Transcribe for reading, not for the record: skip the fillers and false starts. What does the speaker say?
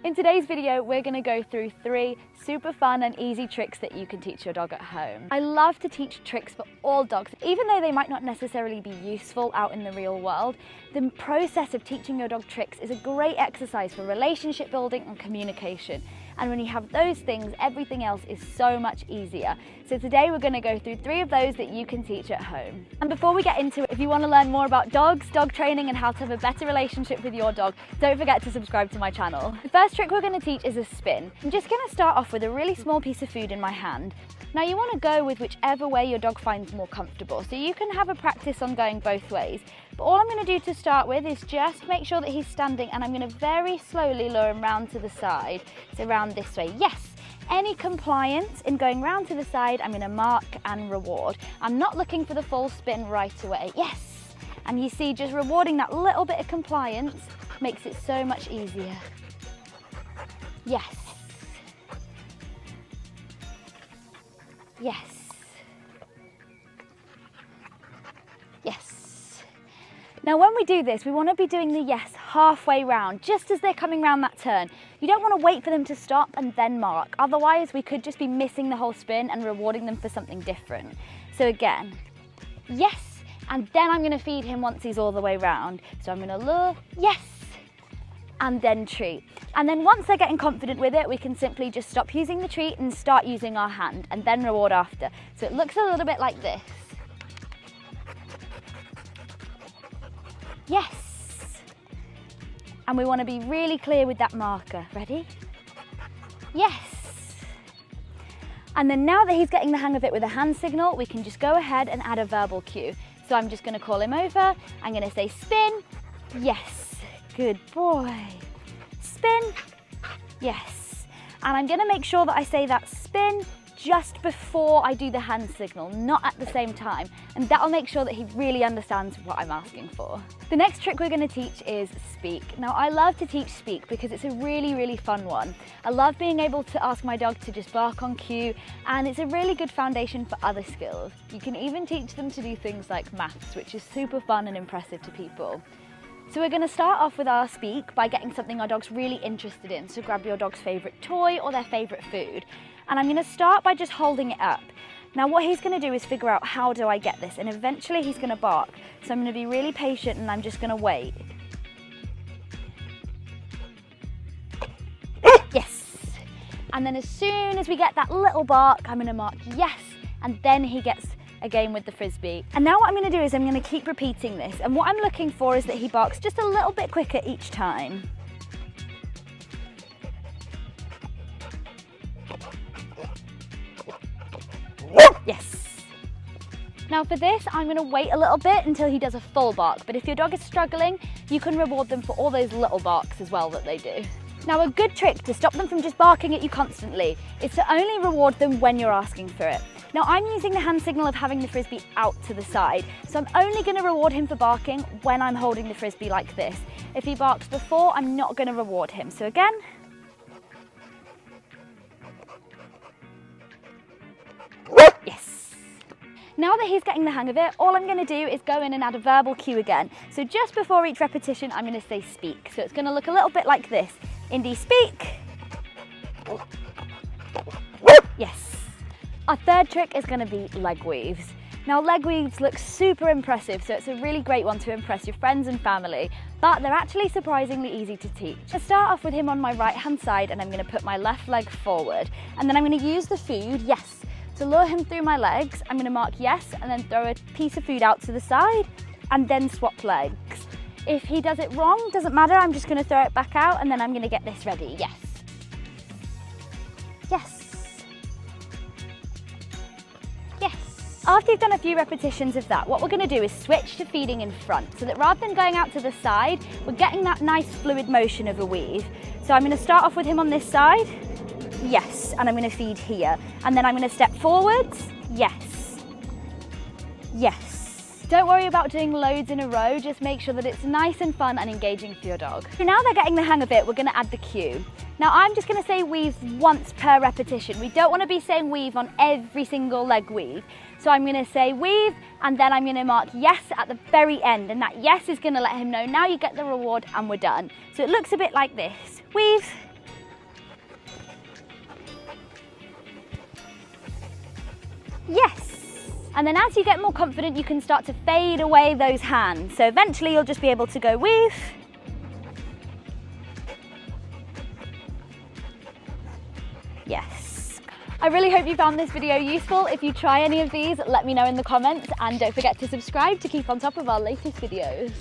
In today's video, we're going to go through 3 super fun and easy tricks that you can teach your dog at home. I love to teach tricks for all dogs, even though they might not necessarily be useful out in the real world. The process of teaching your dog tricks is a great exercise for relationship building and communication. And when you have those things, everything else is so much easier. So today we're going to go through 3 of those that you can teach at home. And before we get into it, if you want to learn more about dogs, dog training and how to have a better relationship with your dog, don't forget to subscribe to my channel. The first trick we're going to teach is a spin. I'm just going to start off with a really small piece of food in my hand. Now you want to go with whichever way your dog finds more comfortable, so you can have a practice on going both ways. But all I'm going to do to start with is just make sure that he's standing, and I'm going to very slowly lure him round to the side. So round this way, yes. Any compliance in going round to the side, I'm going to mark and reward. I'm not looking for the full spin right away, yes. And you see, just rewarding that little bit of compliance makes it so much easier. Yes. Yes. Yes. Now when we do this, we want to be doing the yes halfway round, just as they're coming round that turn. You don't want to wait for them to stop and then mark. Otherwise, we could just be missing the whole spin and rewarding them for something different. So again, yes, and then I'm going to feed him once he's all the way round. So I'm going to lure, yes, and then treat. And then once they're getting confident with it, we can simply just stop using the treat and start using our hand, and then reward after. So it looks a little bit like this. Yes. And we want to be really clear with that marker. Ready? Yes. And then now that he's getting the hang of it with a hand signal, we can just go ahead and add a verbal cue. So I'm just going to call him over. I'm going to say spin. Yes. Good boy. Spin. Yes. And I'm going to make sure that I say that spin just before I do the hand signal, not at the same time. And that'll make sure that he really understands what I'm asking for. The next trick we're going to teach is speak. Now I love to teach speak because it's a really fun one. I love being able to ask my dog to just bark on cue, and it's a really good foundation for other skills. You can even teach them to do things like maths, which is super fun and impressive to people. So we're going to start off with our speak by getting something our dog's really interested in. So grab your dog's favourite toy or their favourite food. And I'm going to start by just holding it up. Now what he's going to do is figure out, how do I get this? And eventually he's going to bark. So I'm going to be really patient and I'm just going to wait. Yes. And then as soon as we get that little bark, I'm going to mark yes. And then he gets a game with the frisbee. And now what I'm going to do is I'm going to keep repeating this. And what I'm looking for is that he barks just a little bit quicker each time. Yes. Now for this, I'm going to wait a little bit until he does a full bark. But if your dog is struggling, you can reward them for all those little barks as well that they do. Now a good trick to stop them from just barking at you constantly is to only reward them when you're asking for it. Now I'm using the hand signal of having the frisbee out to the side, so I'm only going to reward him for barking when I'm holding the frisbee like this. If he barks before, I'm not going to reward him. So again, yes. Now that he's getting the hang of it, all I'm going to do is go in and add a verbal cue again. So just before each repetition, I'm going to say speak. So it's going to look a little bit like this. Indy, speak. Yes. Our third trick is going to be leg weaves. Now leg weaves look super impressive, so it's a really great one to impress your friends and family, but they're actually surprisingly easy to teach. I start off with him on my right hand side, and I'm going to put my left leg forward, and then I'm going to use the food, yes, to lure him through my legs. I'm going to mark yes, and then throw a piece of food out to the side, and then swap legs. If he does it wrong, doesn't matter, I'm just going to throw it back out, and then I'm going to get this ready, yes. Yes. After you've done a few repetitions of that, what we're going to do is switch to feeding in front, so that rather than going out to the side, we're getting that nice fluid motion of a weave. So I'm going to start off with him on this side, yes, and I'm going to feed here. And then I'm going to step forwards, yes, yes. Don't worry about doing loads in a row, just make sure that it's nice and fun and engaging for your dog. So now they're getting the hang of it, we're going to add the cue. Now I'm just going to say weave once per repetition. We don't want to be saying weave on every single leg weave. So I'm going to say weave, and then I'm going to mark yes at the very end, and that yes is going to let him know now you get the reward and we're done. So it looks a bit like this. Weave, And then as you get more confident, you can start to fade away those hands. So eventually you'll just be able to go with, yes. I really hope you found this video useful. If you try any of these, let me know in the comments, and don't forget to subscribe to keep on top of our latest videos.